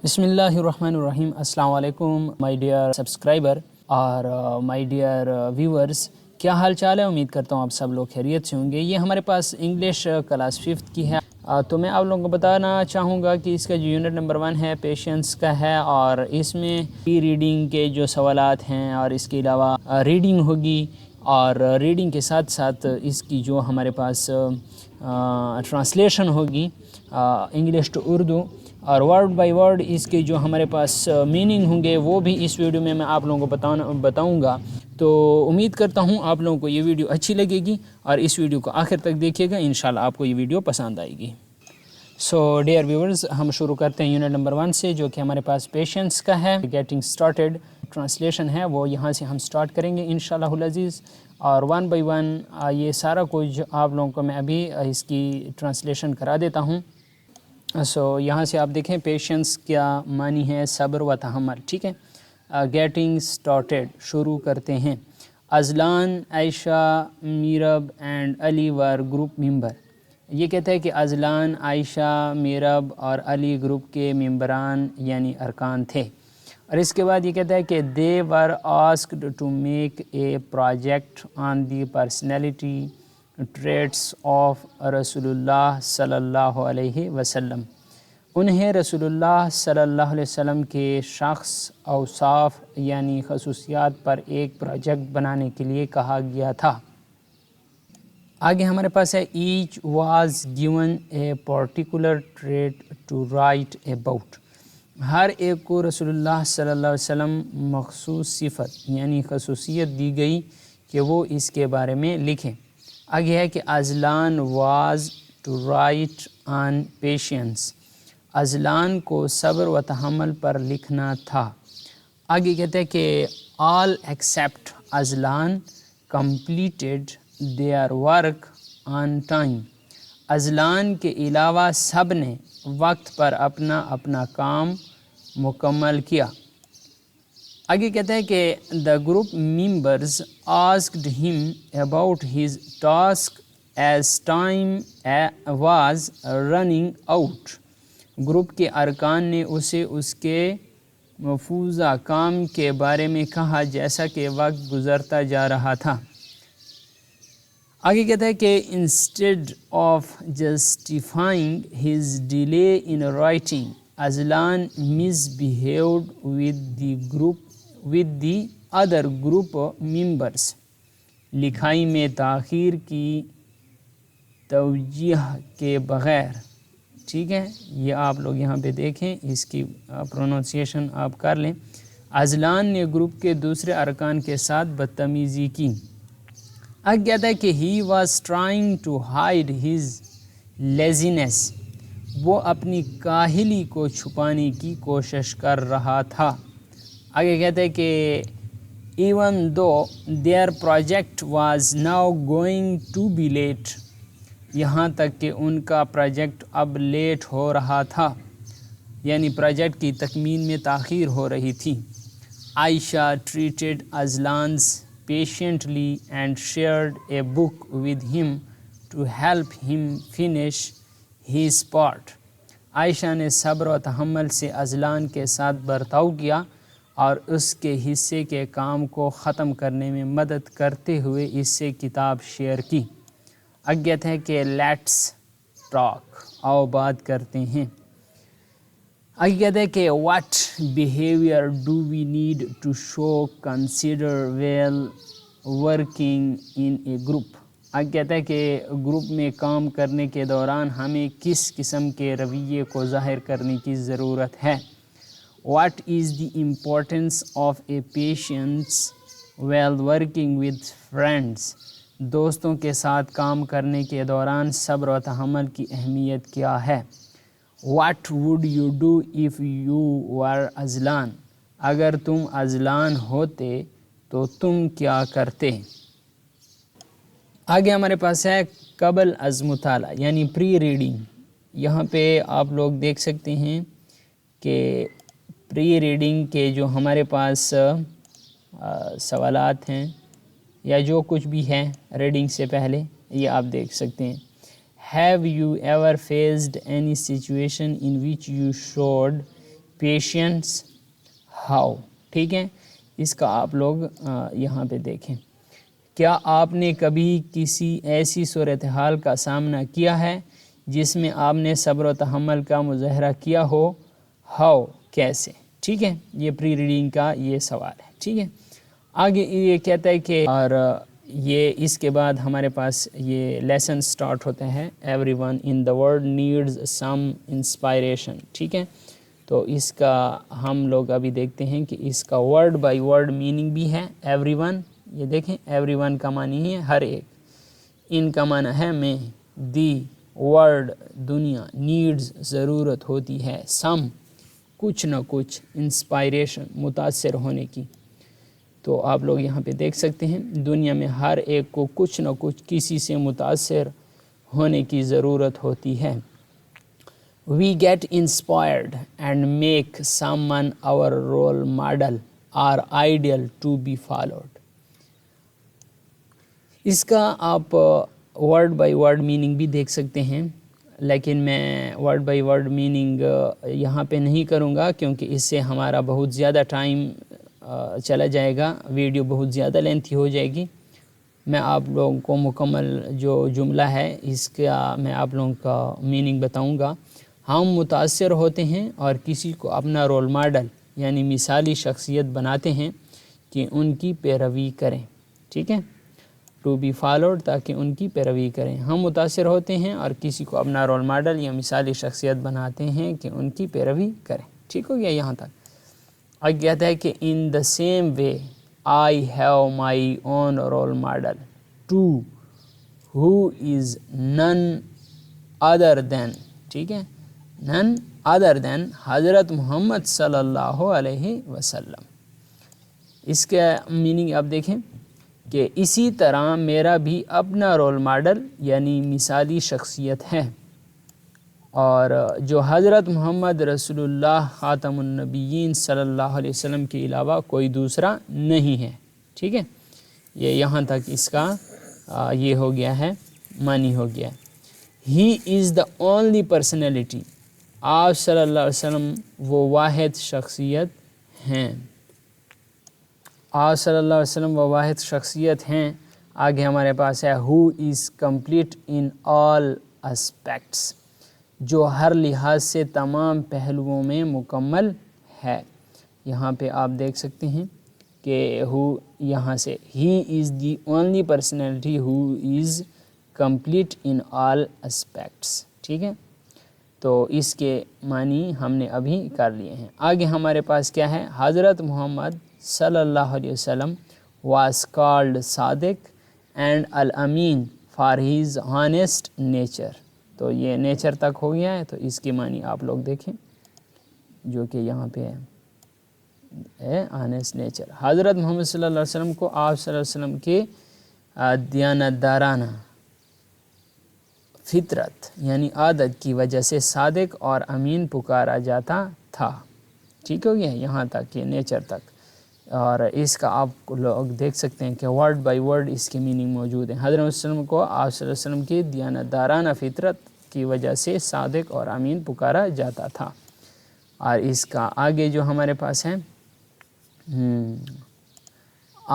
بسم اللہ الرحمن الرحیم۔ السلام علیکم مائی ڈیئر سبسکرائبر اور مائی ڈیئر ویورز، کیا حال چال ہے؟ امید کرتا ہوں آپ سب لوگ خیریت سے ہوں گے۔ یہ ہمارے پاس انگلش کلاس 5 کی ہے، تو میں آپ لوگوں کو بتانا چاہوں گا کہ اس کا جو یونٹ نمبر 1 ہے پیشنس کا ہے، اور اس میں پری ریڈنگ کے جو سوالات ہیں اور اس کے علاوہ ریڈنگ ہوگی، اور ریڈنگ کے ساتھ ساتھ اس کی جو ہمارے پاس ٹرانسلیشن ہوگی انگلش ٹو اردو، اور ورڈ بائی ورڈ اس کے جو ہمارے پاس میننگ ہوں گے وہ بھی اس ویڈیو میں آپ لوگوں کو بتاؤں گا۔ تو امید کرتا ہوں آپ لوگوں کو یہ ویڈیو اچھی لگے گی، اور اس ویڈیو کو آخر تک دیکھیے گا، انشاءاللہ آپ کو یہ ویڈیو پسند آئے گی۔ سو ڈیئر ویورز، ہم شروع کرتے ہیں یونٹ نمبر 1 سے، جو کہ ہمارے پاس پیشنس کا ہے۔ گیٹنگ سٹارٹڈ ٹرانسلیشن ہے، وہ یہاں سے ہم سٹارٹ کریں گے انشاءاللہ العزیز، اور 1 بائی 1 یہ سارا کچھ آپ لوگوں کو میں ابھی اس کی ٹرانسلیشن کرا دیتا ہوں۔ سو یہاں سے آپ دیکھیں پیشنس کیا معنی ہے، صبر و تحمل، ٹھیک ہے۔ گیٹنگ سٹارٹڈ، شروع کرتے ہیں۔ Azlan, Ayesha, Meerab and Ali were group member. یہ کہتا ہے کہ ازلان، عائشہ، میرب اور علی گروپ کے ممبران یعنی ارکان تھے، اور اس کے بعد یہ کہتا ہے کہ they were asked to make a project on the personality traits of رسول اللہ صلی اللہ علیہ وسلم۔ انہیں رسول اللہ صلی اللہ علیہ وسلم کے شخص اوصاف یعنی خصوصیات پر ایک پروجیکٹ بنانے کے لیے کہا گیا تھا۔ آگے ہمارے پاس ہے each was given a particular trait to write about. ہر ایک کو رسول اللہ صلی اللہ علیہ وسلم مخصوص صفت یعنی خصوصیت دی گئی کہ وہ اس کے بارے میں لکھیں۔ آگے ہے کہ Azlan was to write on patience. Azlan کو صبر و تحمل پر لکھنا تھا۔ آگے کہتے ہیں کہ all except Azlan completed their work on time. Azlan کے علاوہ سب نے وقت پر اپنا اپنا کام مکمل کیا۔ آگے کہتے ہیں کہ دا گروپ ممبرز آسکڈ ہم about his task as time was running out. Group کے ارکان نے اسے اس کے مفروضہ کام کے بارے میں کہا جیسا کہ وقت گزرتا جا رہا تھا۔ آگے کہتا ہے کہ instead of justifying his delay in writing Azlan misbehaved with the other group members. لکھائی میں تاخیر کی توجیہ کے بغیر، ٹھیک ہے، یہ آپ لوگ یہاں پہ دیکھیں، اس کی پروننسیشن آپ کر لیں۔ ازلان نے گروپ کے دوسرے ارکان کے ساتھ بدتمیزی کی۔ اب کہتا ہے کہ he was trying to hide his laziness. وہ اپنی کاہلی کو چھپانے کی کوشش کر رہا تھا۔ آگے کہتا ہے کہ even though their project was now going to be late. یہاں تک کہ ان کا پروجیکٹ اب لیٹ ہو رہا تھا، یعنی پروجیکٹ کی تکمیل میں تاخیر ہو رہی تھی۔ Ayesha treated Azlan's patiently and shared a book with him to help him finish his part. Ayesha نے صبر و تحمل سے ازلان کے ساتھ برتاؤ کیا اور اس کے حصے کے کام کو ختم کرنے میں مدد کرتے ہوئے اس سے کتاب شیئر کی۔ اب کہتے ہیں کہ لیٹس ٹاک، آؤ بات کرتے ہیں۔ آگے کہتے ہیں کہ what behaviour do we need to show consider while working in a group. آگے کہتا ہے کہ گروپ میں کام کرنے کے دوران ہمیں کس قسم کے رویے کو ظاہر کرنے کی ضرورت ہے۔ What is the importance of a patience while working with friends. دوستوں کے ساتھ کام کرنے کے دوران صبر و تحمل کی اہمیت کیا ہے۔ What would you do if you were Azlan. اگر تم ازلان ہوتے تو تم کیا کرتے۔ آگے ہمارے پاس ہے قبل از مطالعہ یعنی پری ریڈنگ۔ یہاں پہ آپ لوگ دیکھ سکتے ہیں کہ پری ریڈنگ کے جو ہمارے پاس سوالات ہیں یا جو کچھ بھی ہے ریڈنگ سے پہلے، یہ آپ دیکھ سکتے ہیں۔ Have you ever faced any situation in which you showed patience how. ٹھیک ہے, اس کا آپ لوگ یہاں پہ دیکھیں. کیا آپ نے کبھی کسی ایسی صورتحال کا سامنا کیا ہے جس میں آپ نے صبر و تحمل کا مظاہرہ کیا ہو؟ ہاؤ, کیسے. ٹھیک ہے, یہ پری ریڈنگ کا یہ سوال ہے. ٹھیک ہے, آگے یہ کہتا ہے کہ اور یہ اس کے بعد ہمارے پاس یہ لیسن سٹارٹ ہوتے ہیں. Every one in the world needs some inspiration. ٹھیک ہے, تو اس کا ہم لوگ ابھی دیکھتے ہیں کہ اس کا ورڈ بائی ورڈ میننگ بھی ہے. ایوری ون, یہ دیکھیں ایوری ون کا معنی ہے ہر ایک, ان کا معنی ہے میں, دی ورلڈ دنیا, نیڈز ضرورت ہوتی ہے, سم کچھ نہ کچھ, انسپائریشن متاثر ہونے کی. تو آپ لوگ یہاں پہ دیکھ سکتے ہیں دنیا میں ہر ایک کو کچھ نہ کچھ کسی سے متاثر ہونے کی ضرورت ہوتی ہے. We get inspired and make someone our role model or ideal to be followed. اس کا آپ ورڈ بائی ورڈ میننگ بھی دیکھ سکتے ہیں, لیکن میں ورڈ بائی ورڈ میننگ یہاں پہ نہیں کروں گا کیونکہ اس سے ہمارا بہت زیادہ ٹائم چلا جائے گا, ویڈیو بہت زیادہ لینتھی ہو جائے گی. میں آپ لوگوں کو مکمل جو جملہ ہے اس کا میں آپ لوگوں کا میننگ بتاؤں گا. ہم متاثر ہوتے ہیں اور کسی کو اپنا رول ماڈل یعنی مثالی شخصیت بناتے ہیں کہ ان کی پیروی کریں. ٹھیک ہے, ٹو بی فالوڈ, تاکہ ان کی پیروی کریں. ہم متاثر ہوتے ہیں اور کسی کو اپنا رول ماڈل یا مثالی شخصیت بناتے ہیں کہ ان کی پیروی کریں. ٹھیک ہو گیا یہاں تک. اور کہتا ہے کہ in the same way I have my own role model to who is none other دین. ٹھیک ہے, نن ادر دین حضرت محمد صلی اللہ علیہ وسلم. اس کا میننگ آپ دیکھیں کہ اسی طرح میرا بھی اپنا رول ماڈل یعنی مثالی شخصیت ہے, اور جو حضرت محمد رسول اللہ خاتم النبیین صلی اللہ علیہ وسلم کے علاوہ کوئی دوسرا نہیں ہے. ٹھیک ہے, یہ یہاں تک اس کا یہ ہو گیا ہے, معنی ہو گیا ہے. ہی از دا اونلی پرسنالٹی, آپ صلی اللہ علیہ وسلم وہ واحد شخصیت ہیں. آپ صلی اللہ علیہ وسلم وہ واحد شخصیت ہیں. آگے ہمارے پاس ہے ہو is complete in all aspects, جو ہر لحاظ سے تمام پہلوؤں میں مکمل ہے. یہاں پہ آپ دیکھ سکتے ہیں کہ ہو یہاں سے ہی is the only personality who is complete in all aspects. ٹھیک ہے, تو اس کے معنی ہم نے ابھی کر لیے ہیں. آگے ہمارے پاس کیا ہے, حضرت محمد صلی اللہ علیہ وسلم was called Sadiq and Alamin for his honest nature. تو یہ نیچر تک ہو گیا ہے, تو اس کی معنی آپ لوگ دیکھیں جو کہ یہاں پہ ہے آنیسٹ نیچر. حضرت محمد صلی اللہ علیہ وسلم کو آپ صلی اللہ علیہ وسلم کے دیانتدارانہ فطرت یعنی عادت کی وجہ سے صادق اور امین پکارا جاتا تھا. ٹھیک ہو گیا یہاں تک, یہ نیچر تک. اور اس کا آپ لوگ دیکھ سکتے ہیں کہ ورڈ بائی ورڈ اس کی میننگ موجود ہے. حضرت وسلم کو آپ صلی اللہ علیہ وسلم کی دیانتدارانہ فطرت کی وجہ سے صادق اور امین پکارا جاتا تھا. اور اس کا آگے جو ہمارے پاس ہے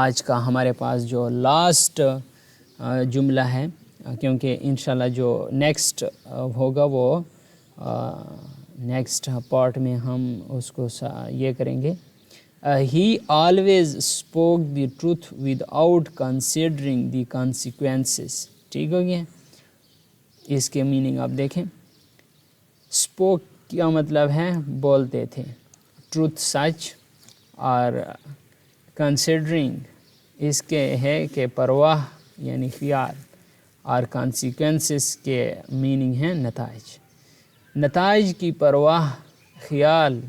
آج کا ہمارے پاس جو لاسٹ جملہ ہے, کیونکہ انشاءاللہ جو نیکسٹ ہوگا وہ نیکسٹ پارٹ میں ہم اس کو یہ کریں گے. He always spoke the truth without considering the consequences. ٹھیک ہو گیا, اس کے میننگ آپ دیکھیں. spoke کیا مطلب ہے, بولتے تھے, truth سچ, اور considering اس کے ہے کہ پرواہ یعنی خیال, اور consequences کے میننگ ہے نتائج. نتائج کی پرواہ خیال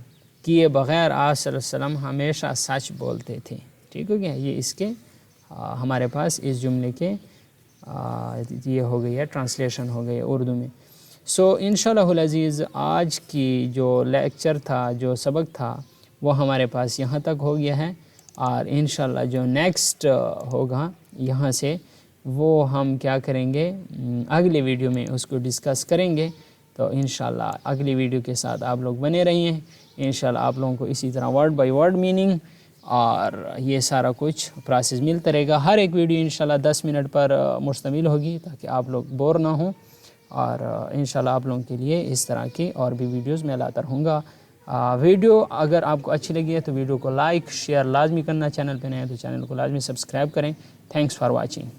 کیے بغیر آپ صلی اللہ علیہ وسلم ہمیشہ سچ بولتے تھے. ٹھیک ہو گیا, یہ اس کے ہمارے پاس اس جملے کے یہ ہو گئی ہے, ٹرانسلیشن ہو گئی ہے اردو میں. سو انشاءاللہ العزیز آج کی جو لیکچر تھا, جو سبق تھا, وہ ہمارے پاس یہاں تک ہو گیا ہے. اور انشاءاللہ جو نیکسٹ ہوگا یہاں سے وہ ہم کیا کریں گے, اگلے ویڈیو میں اس کو ڈسکس کریں گے. تو انشاءاللہ اگلی ویڈیو کے ساتھ آپ لوگ بنے رہیے. انشاءاللہ آپ لوگوں کو اسی طرح ورڈ بائی ورڈ میننگ اور یہ سارا کچھ پروسیس ملتا رہے گا. ہر ایک ویڈیو انشاءاللہ 10 منٹ پر مشتمل ہوگی تاکہ آپ لوگ بور نہ ہوں, اور انشاءاللہ آپ لوگوں کے لیے اس طرح کی اور بھی ویڈیوز میں لاتا رہوں گا. ویڈیو اگر آپ کو اچھی لگی ہے تو ویڈیو کو لائک شیئر لازمی کرنا, چینل پہ نئے ہیں تو چینل کو لازمی سبسکرائب کریں. Thanks for watching.